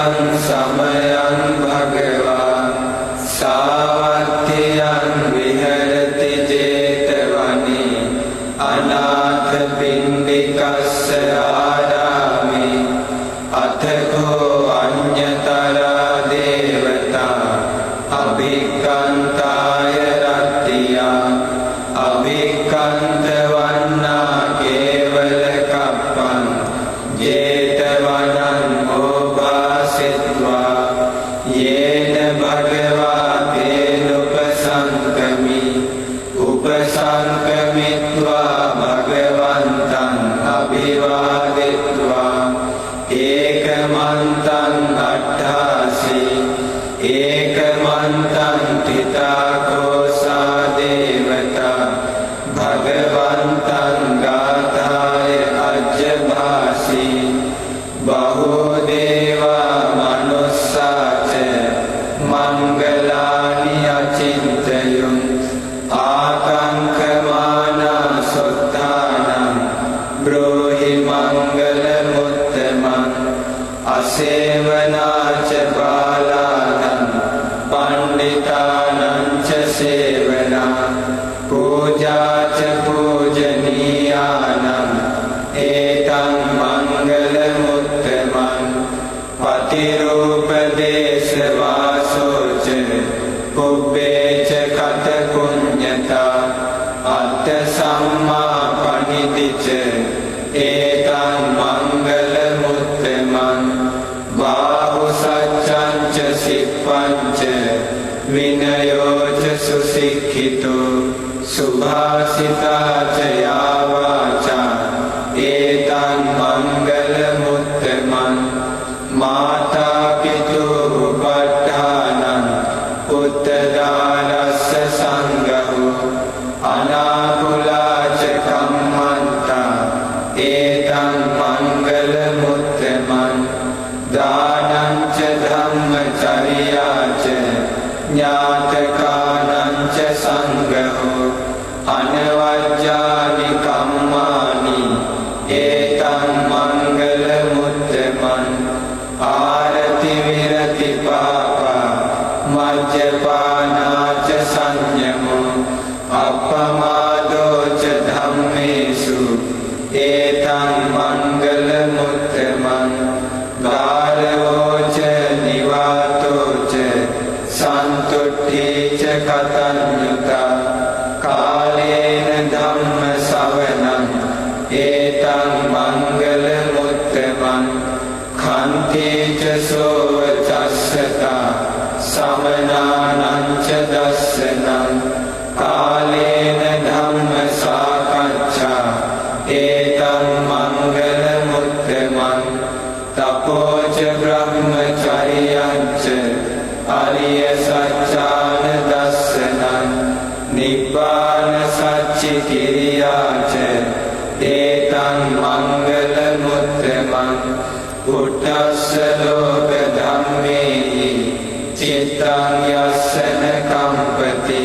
ඒකං සමයං භගවා සාවත්තියං විහෙරති 제තවනේ අනාථ පිණ්ඩිකස්ස ආරාමේ අතකෝ අඤ්ඤතරා දේවතා අභික්ඛන්තාය රත්තියා අභික්ඛන්ත වන්නා කේවල කප්පං 제තවනං ඕභාසෙත්වා යේන භගවා තේනුපසංකමි උපසංකමිත්වා භගවන්තං අභිවාදිත්වා ඒකමන්තං අට්ඨාසී ඒකමන්තං තිතාකෝසා දේවතා භගවන්තං ගාථාය අජ්ජභාසී බහෝ දේවා මනුස්සාච මංගලානි අචින්තයුං ආකංකමානා සොත්තානං බ්‍රෝහි මංගල මුත්තමං අසේවනාච බාලානං පණ්ඩිතානං ච සේවනා පූජාච පූජනීයානං ඒතං මංගල මුත්තමං පතිරූපදේශ වාසෝච පුබ්බේච කත පුඤ්ඤතා අත්ථ සම්මා පණිදිච ඒතං මංගල මුත්තමං බාහු සච්ඡං ච සිප්පං ච විනයෝ ච සුසික්ඛිතෝ සුභාසිතා ච යාවාචා ඒතං මංගල මුත්තමං මාතා පිතෝ උපට්ඨානං උත්තදානස්ස සංඝෝ අනාකුලාච කම්මන්තා ඒතං මංගල මුත්තමං දානං ච ධම්මචර්යාච ඥාතකානං ච සංඝෝ අනවජ්ජානි කම්මානි ඒතං මංගල මුත්තමං ආරති විරති පාපා මජ්ජපානාච සංයමෝ අප්පමාදෝ ච ධම්මේසු ඒතං මංගල මුත්තමං ගාරවෝ ච නිවාතෝ ච සන්තුට්ඨී ච කතඤ්ඤුතා කාලේන ධම්ම ශවනං ඒතං මංගල මුත්තමං khantee ච සෝව චස්සතා සමනානං ච දස්සනං කාලේන ධම්ම සාකච්ඡා ඒතං මංගල මුත්තමං තපෝ ච බ්‍රහ්මචර්යං ච අරිය සත්‍යාන දස්සනං නිබ්බාන සච්චි කිරියාච ඒතං මංගල මුත්තමං උට්ඨස්ස ලෝක ධම්මේහි චිත්තං යස්සන කම්පති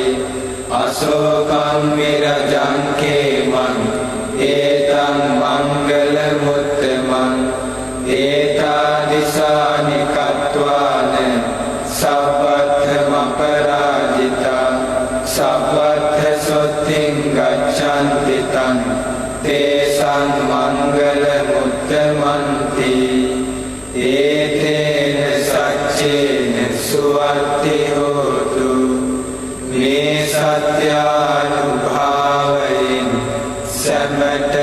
අශෝකං විරජං කේමං ඒතං මංගල මුත්තමං ඒතාදිසානි කତ୍වාන සබ්බත්ථම පරාජිතා සබ්බත්ථ සොත්තිං ගච්ඡන්ති තං තේසං මංගල මුත්තමන්ති ඒතේන සච්චේන සුවත්ති හෝතු මේ සත්‍යානුභාවයෙන් සැමට